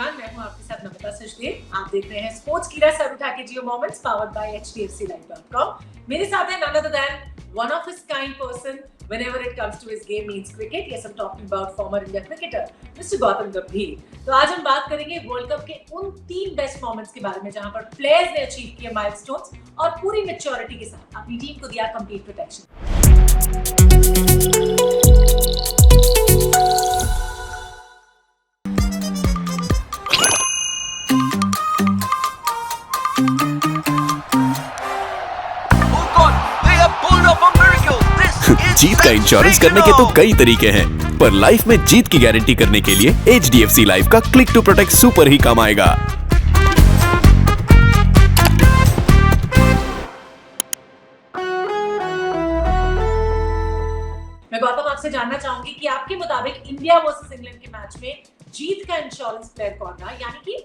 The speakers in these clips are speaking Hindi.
एवरीवन, मैं हूं आपके साथ नमिता सचदेव। आप देख रहे हैं स्पोर्ट्स कीड़ा सर उठा के जियो मोमेंट्स पावर्ड बाय hdfclife.com। मेरे साथ है none other than one of his kind person whenever it comes to his game means cricket. Yes, I'm talking about former India cricketer Mr. Gautam Gambhir। तो आज हम बात करेंगे वर्ल्ड कप के उन 3 बेस्ट मोमेंट्स के बारे में जहां पर प्लेयर्स ने अचीव किए माइलस्टोन्स और पूरी मैच्योरिटी के साथ अपनी टीम को दिया कंप्लीट प्रोटेक्शन। जीत का इंश्योरेंस करने के तो कई तरीके हैं, पर लाइफ में जीत की गारंटी करने के लिए HDFC लाइफ का क्लिक टू प्रोटेक्ट सुपर ही काम आएगा। मैं गौतम आपसे जानना चाहूंगी कि आपके मुताबिक इंडिया वर्सेस इंग्लैंड के मैच में जीत का इंश्योरेंस प्लेयर कौन रहा, यानी कि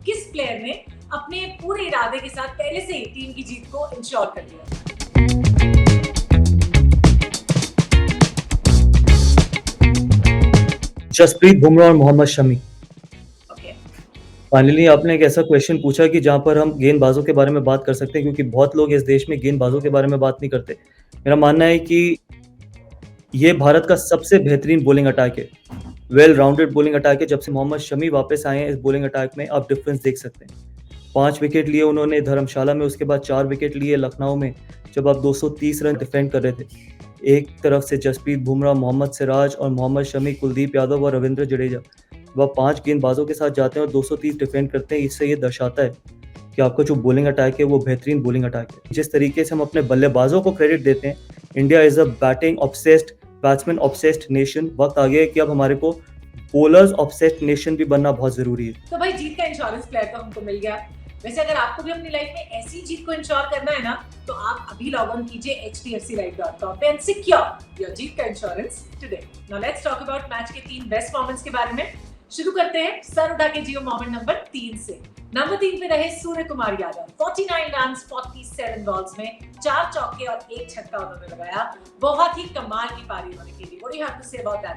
किस प्लेयर ने अपने पूरे इरादे के साथ पहले से ही टीम की जीत को इंश्योर कर लिया? जसप्रीत बुमराह और मोहम्मद शमी। फाइनली आपने एक ऐसा क्वेश्चन पूछा कि जहां पर हम गेंदबाजों के बारे में बात कर सकते हैं, क्योंकि बहुत लोग इस देश में गेंदबाजों के बारे में बात नहीं करते। मेरा मानना है कि ये भारत का सबसे बेहतरीन बॉलिंग अटैक है, वेल राउंडेड बॉलिंग अटैक है। जब से मोहम्मद शमी वापस आए हैं इस बॉलिंग अटैक में, आप डिफरेंस देख सकते हैं। 5 विकेट लिए उन्होंने धर्मशाला में, उसके बाद 4 विकेट लिए लखनऊ में, जब आप 230 रन डिफेंड कर रहे थे। एक तरफ से जसप्रीत बुमराह, मोहम्मद सिराज और मोहम्मद शमी, कुलदीप यादव और रविंद्र जडेजा, जब आप 5 गेंदबाजों के साथ जाते हैं और 230 डिफेंड करते हैं, इससे ये दर्शाता है कि आपका जो बॉलिंग अटैक है वो बेहतरीन बॉलिंग अटैक है। जिस तरीके से हम अपने बल्लेबाजों को क्रेडिट देते हैं, India is a batting obsessed, batsman obsessed nation. वक्त आ गया है कि अब हमारे को बॉलर्स ऑब्सेस्ड नेशन भी बनना बहुत जरूरी है। तो भाई जीत का इंश्योरेंस प्लेयर तो हमको मिल गया। वैसे अगर आपको भी अपनी लाइफ में ऐसी जीत को इंश्योर करना है ना, तो आप अभी लॉग ऑन कीजिए hdfclife.com पे एंड सिक्योर योर जीत का insurance today. Now let's talk about match के 3 बेस्ट मोमेंट्स के बारे में। शुरू करते हैं सर उठा के जियो मोमेंट नंबर 3 से। नंबर 3 पे रहे सूर्य कुमार यादव। 49 रन 47 बॉल्स में 4 चौके और 1 छक्का उन्होंने लगाया। बहुत ही कमाल की पारी उन्होंने खेली। What do you have to say about that?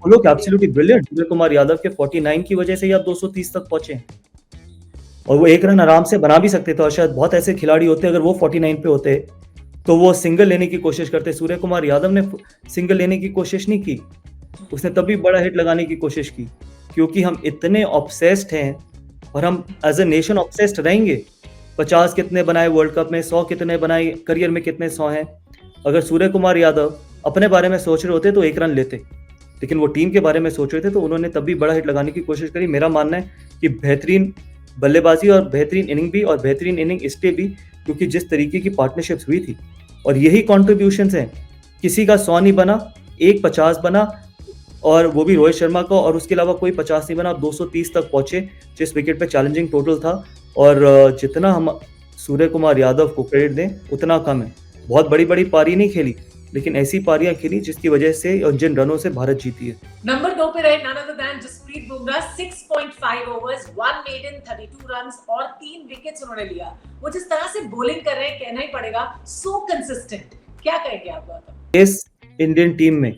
लोग एब्सोल्युटली ब्रिलियंट। सूर्य कुमार यादव के 49 की वजह से ही आप 230 तक पहुंचे, और वो 1 रन आराम से बना भी सकते थे। और शायद बहुत ऐसे खिलाड़ी होते, अगर वो 49 पे होते तो वो सिंगल लेने की कोशिश करते। सूर्य कुमार यादव ने सिंगल लेने की कोशिश नहीं की, उसने तभी बड़ा हिट लगाने की कोशिश की, क्योंकि हम इतने ऑब्सेस्ड हैं और हम एज ए नेशन ऑब्सेस्ड रहेंगे। 50 कितने बनाए वर्ल्ड कप में, 100 कितने बनाए, करियर में कितने 100 हैं। अगर सूर्य कुमार यादव अपने बारे में सोच रहे होते तो 1 रन लेते, लेकिन वो टीम के बारे में सोच रहे थे, तो उन्होंने तभी बड़ा हिट लगाने की कोशिश करी। मेरा मानना है कि बेहतरीन बल्लेबाजी और बेहतरीन इनिंग भी, और बेहतरीन इनिंग इसलिए भी क्योंकि जिस तरीके की पार्टनरशिप्स हुई थी, और यही कॉन्ट्रीब्यूशंस हैं। किसी का 100 नहीं बना, एक 50 बना, और वो भी रोहित शर्मा का, और उसके अलावा कोई 50 नहीं बना। 230 तक पहुंचे, जिस विकेट पे चैलेंजिंग टोटल था। और जितना हम सूर्य कुमार यादव को क्रेडिट दें उतना कम है। बहुत बड़ी बड़ी पारी नहीं खेली, लेकिन ऐसी पारियां खेली जिसकी वजह से और जिन रनों से भारत जीती है। नंबर 2 पे रहे none other than Jasprit Bumrah. 6.5 overs, 1 maiden, 32 runs और 3 विकेट्स उन्होंने लिया। वो जिस तरह से बॉलिंग कर रहे हैं, कहना ही पड़ेगा, सो कंसिस्टेंट। क्या कहेंगे आप गौतम? इस इंडियन टीम में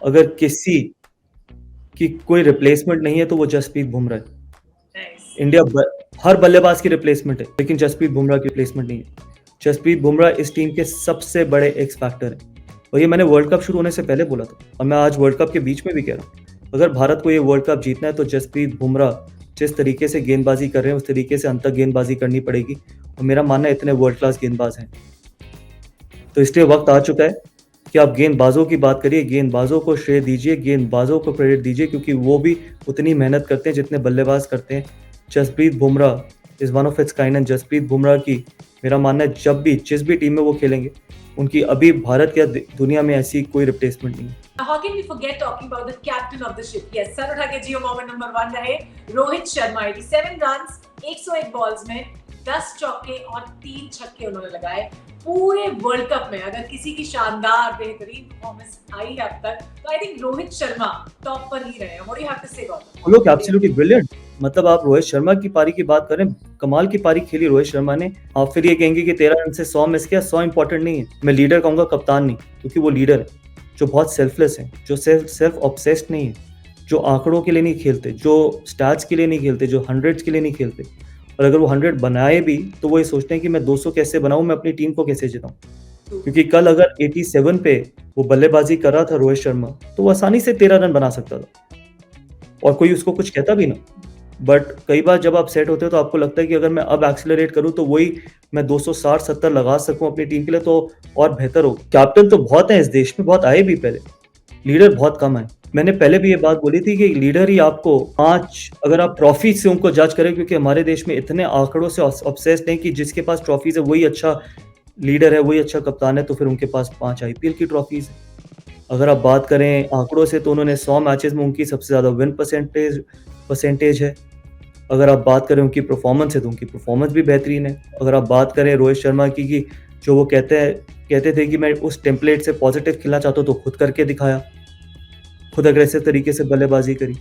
अगर किसी की कोई रिप्लेसमेंट नहीं है तो वो जसप्रीत बुमराह है। इंडिया हर बल्लेबाज की रिप्लेसमेंट है, लेकिन जसप्रीत बुमराह की रिप्लेसमेंट नहीं है। जसप्रीत बुमराह इस टीम के सबसे बड़े एक्स फैक्टर है, और ये मैंने वर्ल्ड कप शुरू होने से पहले बोला था, और मैं आज वर्ल्ड कप के बीच में भी कह रहा हूँ। अगर भारत को ये वर्ल्ड कप जीतना है तो जसप्रीत बुमराह जिस तरीके से गेंदबाजी कर रहे हैं, उस तरीके से अंतर गेंदबाजी करनी पड़ेगी। और मेरा मानना है इतने वर्ल्ड क्लास गेंदबाज हैं, तो इसलिए वक्त आ चुका है कि आप गेंदबाजों की बात करिए, गेंदबाजों को श्रेय दीजिए, गेंदबाजों को क्रेडिट दीजिए, क्योंकि वो भी उतनी मेहनत करते हैं जितने बल्लेबाज करते हैं। Jasprit Bumrah is one of its kind, and Jasprit Bumrah की मेरा मानना है जब भी जिस भी टीम में वो खेलेंगे, उनकी अभी भारत या दुनिया में ऐसी कोई रिप्लेसमेंट नहीं है। How can we forget talking about the captain of the ship? Yes, sir उठा के जियो मोमेंट नंबर 1 रहे रोहित शर्मा। 87 रन्स 101 बॉल्स में 10 चौके और 3 छक्के उन्होंने लगाए। पूरे वर्ल्ड कप में अगर किसी की शानदार बेहतरीन परफॉर्मेंस आई है अब तक, तो I think Rohit Sharma top पर ही रहे हैं। What do you have to say Gautam? लोग एब्सोल्युटली ब्रिलियंट। मतलब आप रोहित शर्मा की पारी की बात करें, कमाल की पारी खेली रोहित शर्मा ने। आप फिर ये कहेंगे कि 13 रन से 100 मिस किया, 100 इंपॉर्टेंट नहीं है। मैं लीडर कहूंगा, कप्तान नहीं, क्योंकि वो लीडर है जो बहुत सेल्फलेस है, जो सेल्फ ऑब्सेस्ड नहीं है, जो आंकड़ों के लिए नहीं खेलते, जो स्टैट्स के लिए नहीं खेलते, जो हंड्रेड्स के लिए नहीं खेलते, और अगर वो 100 बनाए भी तो वो ये सोचते हैं कि मैं 200 कैसे बनाऊं, मैं अपनी टीम को कैसे जिताऊं। क्योंकि कल अगर 87 पे वो बल्लेबाजी कर रहा था रोहित शर्मा, तो वो आसानी से 13 रन बना सकता था और कोई उसको कुछ कहता भी ना। बट कई बार जब आप सेट होते हो तो आपको लगता है कि अगर मैं अब एक्सेलरेट करूं तो वही मैं 260-70 लगा सकूं अपनी टीम के लिए तो और बेहतर हो। कैप्टन तो बहुत है इस देश में, बहुत आए भी पहले, लीडर बहुत कम है। मैंने पहले भी ये बात बोली थी कि लीडर ही आपको 5, अगर आप ट्रॉफी से उनको जज करें, क्योंकि हमारे देश में इतने आंकड़ों से ऑब्सेस्ड हैं कि जिसके पास ट्रॉफीज है वही अच्छा लीडर है, वही अच्छा कप्तान है, तो फिर उनके पास 5 आईपीएल की ट्रॉफीज है। अगर आप बात करें आंकड़ों से तो उन्होंने 100 मैचेस में उनकी सबसे ज़्यादा विन परसेंटेज है। अगर आप बात करें उनकी परफॉर्मेंस है तो उनकी परफॉर्मेंस भी बेहतरीन है। अगर आप बात करें रोहित शर्मा की कि जो वो कहते थे कि मैं उस टेम्पलेट से पॉजिटिव खेलना चाहता हूँ, तो खुद करके दिखाया, खुद अग्रेसिव तरीके से बल्लेबाजी करी।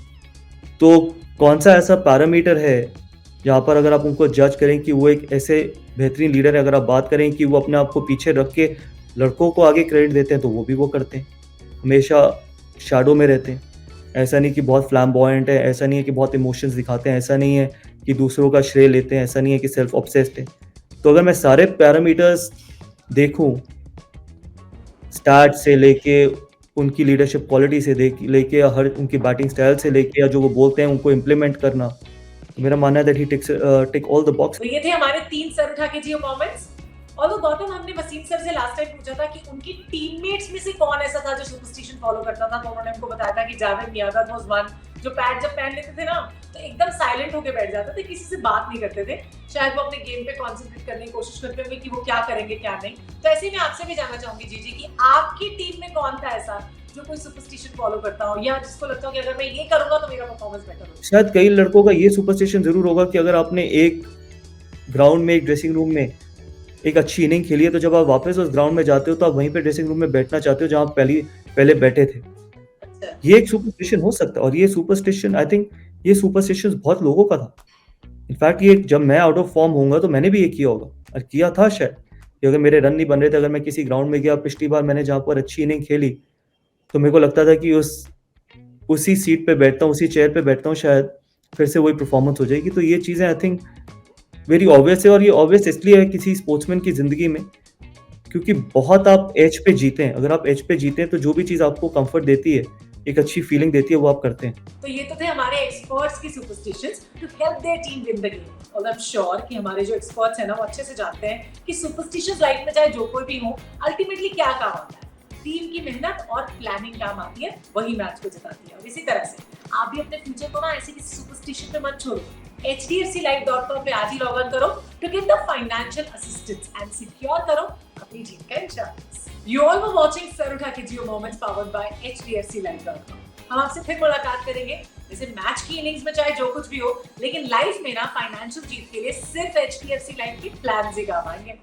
तो कौन सा ऐसा पैरामीटर है जहाँ पर अगर आप उनको जज करें कि वो एक ऐसे बेहतरीन लीडर है। अगर आप बात करें कि वो अपने आप को पीछे रख के लड़कों को आगे क्रेडिट देते हैं, तो वो भी वो करते हैं, हमेशा शैडो में रहते हैं। ऐसा नहीं कि बहुत फ्लैम्बॉयंट है, ऐसा नहीं है कि बहुत इमोशंस दिखाते हैं, ऐसा नहीं है कि दूसरों का श्रेय लेते हैं, ऐसा नहीं है कि सेल्फ ऑब्सेस्ड है। तो अगर मैं सारे पैरामीटर्स देखूं, स्टैट से लेके उनकी लीडरशिप क्वालिटी से लेके हर उनकी बैटिंग स्टाइल से लेके या जो वो बोलते हैं उनको इम्प्लीमेंट करना, तो मेरा मानना है that he tick all the box. तो ये थे हमारे 3 सर उठा के जियो मोमेंट्स। और वो गौतम, हमने वसीम सर से लास्ट टाइम पूछा था कि उनकी टीममेट्स में से कौन ऐसा था जो सुपरस्टिशन फॉलो करता था, तो उन्होंने हमको बताया था कि जावेद मियांदाद वाज वन, जो पैड जब पहन लेते थे ना तो एकदम साइलेंट होके बैठ जाते थे, किसी से बात नहीं करते थे। शायद वो अपने गेम पे कंसंट्रेट करने की कोशिश करते होंगे कि वो क्या करेंगे क्या नहीं। तो ऐसे ही मैं आपसे भी जानना चाहूंगी जीजी कि आपकी टीम में कौन था ऐसा जो कोई सुपरस्टिशन फॉलो करता हो, या जिसको लगता हो कि अगर मैं ये करूंगा तो मेरा परफॉर्मेंस बेटर होगा। शायद कई लड़कों का ये सुपरस्टिशन जरूर होगा कि अगर आपने एक ग्राउंड में, एक ड्रेसिंग रूम में एक अच्छी इनिंग खेली है, तो जब आप वापस उस ग्राउंड में जाते हो तो आप वहीं पे ड्रेसिंग रूम में बैठना चाहते हो जहां आप पहले बैठे थे। ये एक सुपरस्टिशन हो सकता है, और ये सुपरस्टिशन आई थिंक ये सुपरस्टिशन बहुत लोगों का था। इनफैक्ट ये जब मैं आउट ऑफ फॉर्म होऊंगा तो मैंने भी ये किया होगा, और किया था शायद कि अगर मेरे रन नहीं बन रहे थे, अगर मैं किसी ग्राउंड में गया, पिछली बार मैंने जहाँ पर अच्छी इनिंग खेली, तो मेरे को लगता था कि उसी सीट पे बैठता हूँ, उसी चेयर पे बैठता हूँ, शायद फिर से वही परफॉर्मेंस हो जाएगी। तो ये चीज़ें आई थिंक वेरी ऑब्वियस है, और ये ऑब्वियस इसलिए है किसी स्पोर्ट्समैन की ज़िंदगी में, क्योंकि बहुत आप एज पे जीते हैं। अगर आप एज पे जीते हैं तो जो भी चीज़ आपको कंफर्ट देती है, एक अच्छी फीलिंग देती है, वो आप करते हैं। तो ये तो थे हमारे एक्सपर्ट्स की superstitions to help their team win the game. और आई एम श्योर कि हमारे जो एक्सपर्ट्स हैं ना वो अच्छे से जानते हैं कि सुपरस्टिशंस लाइफ में चाहे जो कोई भी हो, अल्टीमेटली क्या काम आता है। टीम की मेहनत और प्लानिंग काम आती है, वही मैच को जिताती है। और इसी तरह से आप भी अपने फ्यूचर को ना ऐसे किसी सुपरस्टिशन में मत छोड़ो। hdfclife.com पे आज ही लॉग ऑन करो to get the financial assistance and secure करो अपनी टीम का insurance. You all were watching सर उठा के जियो मोमेंट्स पावर्ड बाय hdfclife.com। हम आपसे फिर मुलाकात करेंगे, जैसे मैच की इनिंग्स में चाहे जो कुछ भी हो, लेकिन लाइफ में ना फाइनेंशियल जीत के लिए सिर्फ HDFC लाइफ के प्लान ही काम आएंगे।